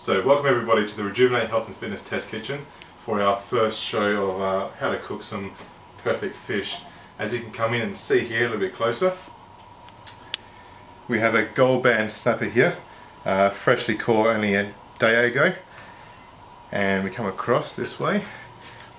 So welcome everybody to the Rejuvenate Health and Fitness Test Kitchen for our first show of how to cook some perfect fish. As you can come in and see here a little bit closer, we have a gold band snapper here, freshly caught only a day ago, and we come across this way.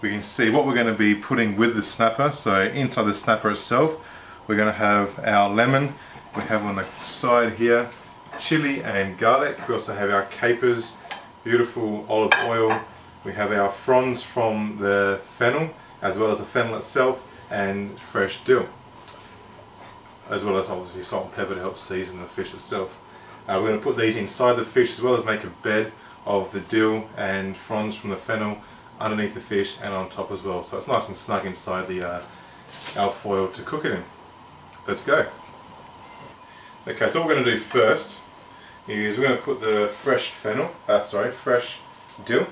We can see what we're going to be putting with the snapper. So inside the snapper itself we're going to have our lemon, we have on the side here chili and garlic, we also have our capers, beautiful olive oil, we have our fronds from the fennel as well as the fennel itself, and fresh dill, as well as obviously salt and pepper to help season the fish itself. We're going to put these inside the fish as well as make a bed of the dill and fronds from the fennel underneath the fish and on top as well, so it's nice and snug inside the alfoil to cook it in. Let's go. Okay, so what we're going to do first is we're going to put the fresh dill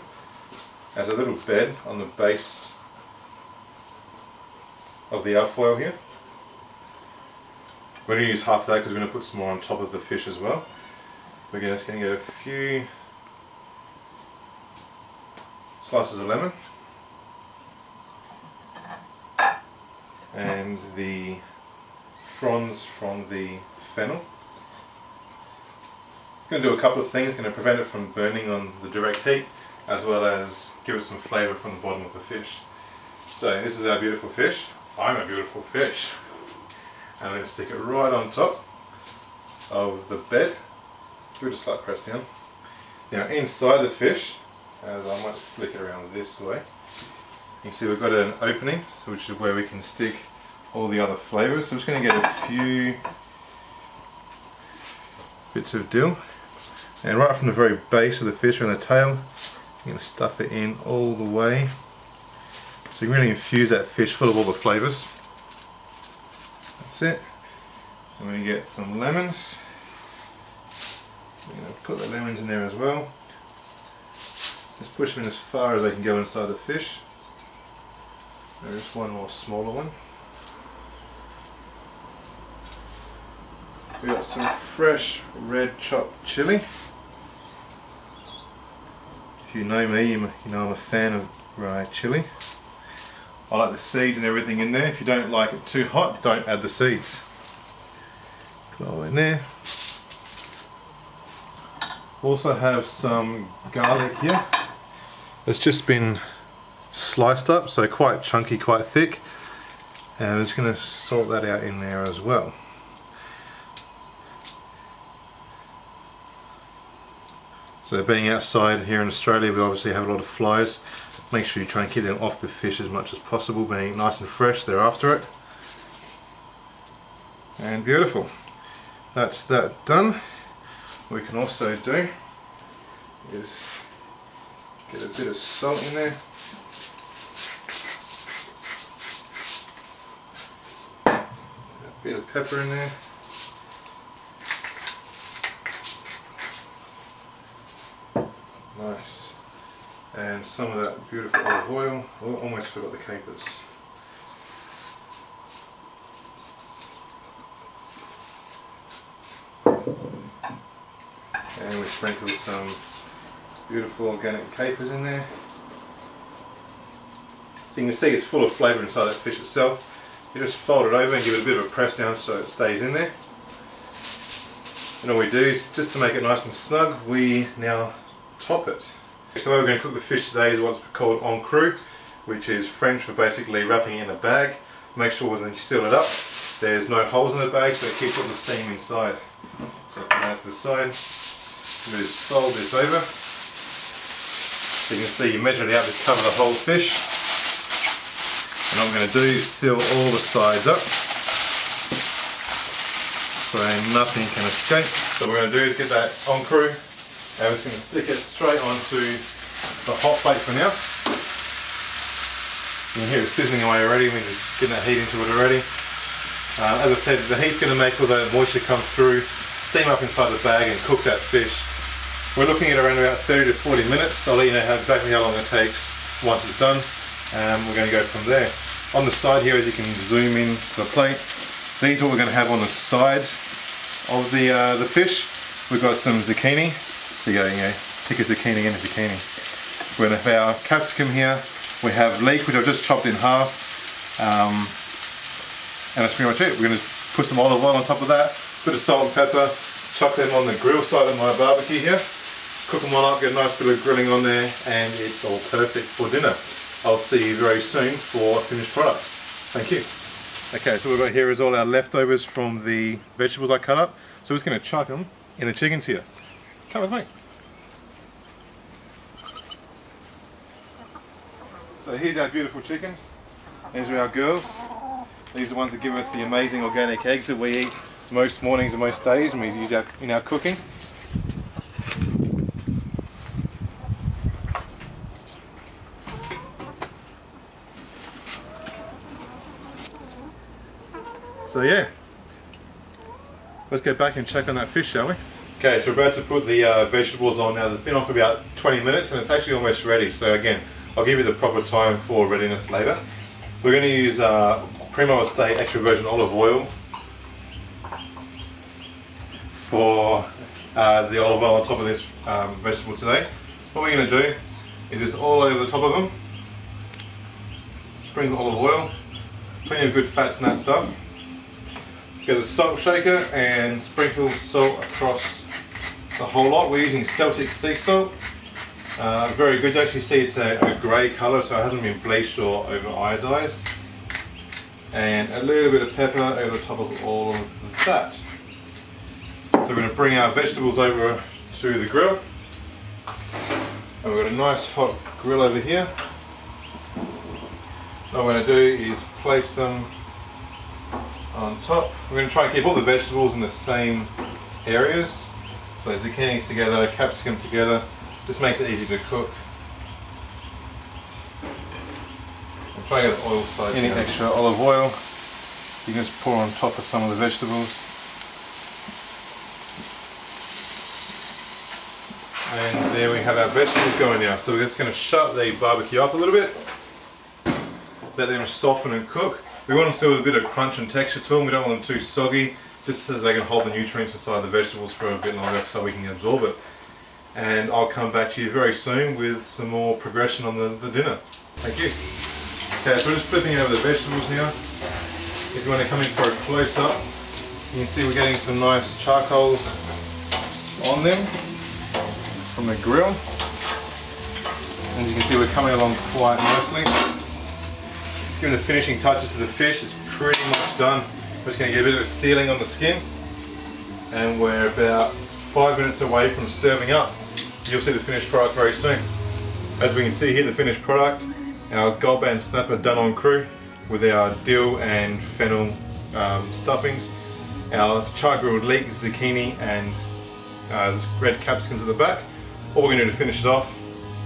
as a little bed on the base of the alfoil here. We're going to use half of that because we're going to put some more on top of the fish as well. We're just going to get a few slices of lemon and the fronds from the fennel. Going to do a couple of things, going to prevent it from burning on the direct heat as well as give it some flavour from the bottom of the fish. So this is our beautiful fish. I'm a beautiful fish. And I'm going to stick it right on top of the bed. Give it a slight press down. Now inside the fish, as I might flick it around this way, you can see we've got an opening, which is where we can stick all the other flavours. So I'm just going to get a few bits of dill, and right from the very base of the fish around the tail, I'm going to stuff it in all the way. So you can really infuse that fish full of all the flavours. That's it. I'm going to get some lemons. I'm going to put the lemons in there as well. Just push them in as far as they can go inside the fish. There's one more smaller one. We've got some fresh red chopped chili. If you know me, you know I'm a fan of chili. I like the seeds and everything in there. If you don't like it too hot, don't add the seeds. Put it all in there. Also have some garlic here. It's just been sliced up, so quite chunky, quite thick. And I'm just going to salt that out in there as well. So being outside here in Australia, we obviously have a lot of flies. Make sure you try and keep them off the fish as much as possible, being nice and fresh they're after it. And beautiful. That's that done. What we can also do is get a bit of salt in there. A bit of pepper in there. Nice. And some of that beautiful olive oil. Oh, almost forgot the capers. And we sprinkle some beautiful organic capers in there. So you can see it's full of flavour inside that fish itself. You just fold it over and give it a bit of a press down so it stays in there. And all we do is, just to make it nice and snug, we now top it. So the way we're going to cook the fish today is what's called En-Croute, which is French for basically wrapping it in a bag. Make sure when you seal it up there's no holes in the bag, so it keeps all the steam inside. So put that to the side. We just fold this over. So you can see you measure it out to cover the whole fish. And what I'm going to do is seal all the sides up so nothing can escape. So what we're going to do is get that En-Croute, and we're just going to stick it straight onto the hot plate for now. You can hear it sizzling away already. We're just getting that heat into it already. As I said, the heat's going to make all the moisture come through, steam up inside the bag and cook that fish. We're looking at around about 30 to 40 minutes. I'll let you know exactly how long it takes once it's done. We're going to go from there. On the side here, as you can zoom in to the plate, these are what we're going to have on the side of the fish. We've got some zucchini. So you go, pick a zucchini and a zucchini. We're going to have our capsicum here. We have leek, which I've just chopped in half. And that's pretty much it. We're going to put some olive oil on top of that, bit of salt and pepper, chuck them on the grill side of my barbecue here, cook them all up, get a nice bit of grilling on there, and it's all perfect for dinner. I'll see you very soon for a finished product. Thank you. Okay, so what we've got here is all our leftovers from the vegetables I cut up. So we're just going to chuck them in the chickens here. Come with me. So here's our beautiful chickens. These are our girls. These are the ones that give us the amazing organic eggs that we eat most mornings and most days, and we use in our cooking. So yeah, let's get back and check on that fish, shall we? Okay, so we're about to put the vegetables on now. It's been on for about 20 minutes and it's actually almost ready. So again, I'll give you the proper time for readiness later. We're going to use Primo Estate extra virgin olive oil for the olive oil on top of this vegetable today. What we're going to do is just all over the top of them, sprinkle olive oil, plenty of good fats and that stuff. Get a salt shaker and sprinkle salt across the whole lot. We're using Celtic sea salt. Very good. You actually see it's a grey colour, so it hasn't been bleached or over iodised. And a little bit of pepper over the top of all of that. So we're going to bring our vegetables over to the grill. And we've got a nice hot grill over here. What we're going to do is place them on top. We're going to try and keep all the vegetables in the same areas. So zucchinis together, capsicum together. Just makes it easy to cook. I'm trying to get the oil side. Any extra olive oil, you can just pour on top of some of the vegetables. And there we have our vegetables going now. So we're just going to shut the barbecue up a little bit. Let them soften and cook. We want them to have a bit of crunch and texture to them. We don't want them too soggy, just so they can hold the nutrients inside the vegetables for a bit longer so we can absorb it. And I'll come back to you very soon with some more progression on the dinner. Thank you. Okay, so we're just flipping over the vegetables now. If you want to come in for a close-up, you can see we're getting some nice charcoals on them from the grill. As you can see, we're coming along quite nicely. Just giving the finishing touches to the fish. It's pretty much done. We're just going to get a bit of a sealing on the skin. And we're about 5 minutes away from serving up. You'll see the finished product very soon. As we can see here, the finished product, our gold band snapper done en croute with our dill and fennel stuffings, our char grilled leek, zucchini and red capsicums at the back. All we're going to do to finish it off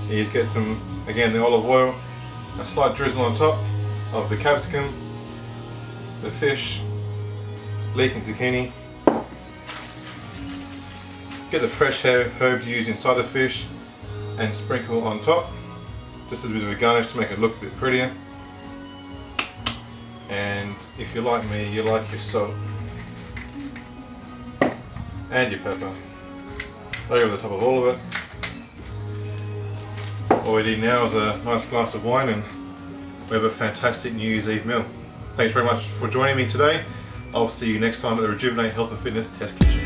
is get some, again, the olive oil, a slight drizzle on top of the capsicum, the fish, leek and zucchini. Get the fresh herbs used inside the fish and sprinkle on top, just as a bit of a garnish to make it look a bit prettier. And if you're like me, you like your salt and your pepper right over the top of all of it. All we need now is a nice glass of wine and we have a fantastic New Year's Eve meal. Thanks very much for joining me today. I'll see you next time at the Rejuvenate Health and Fitness Test Kitchen.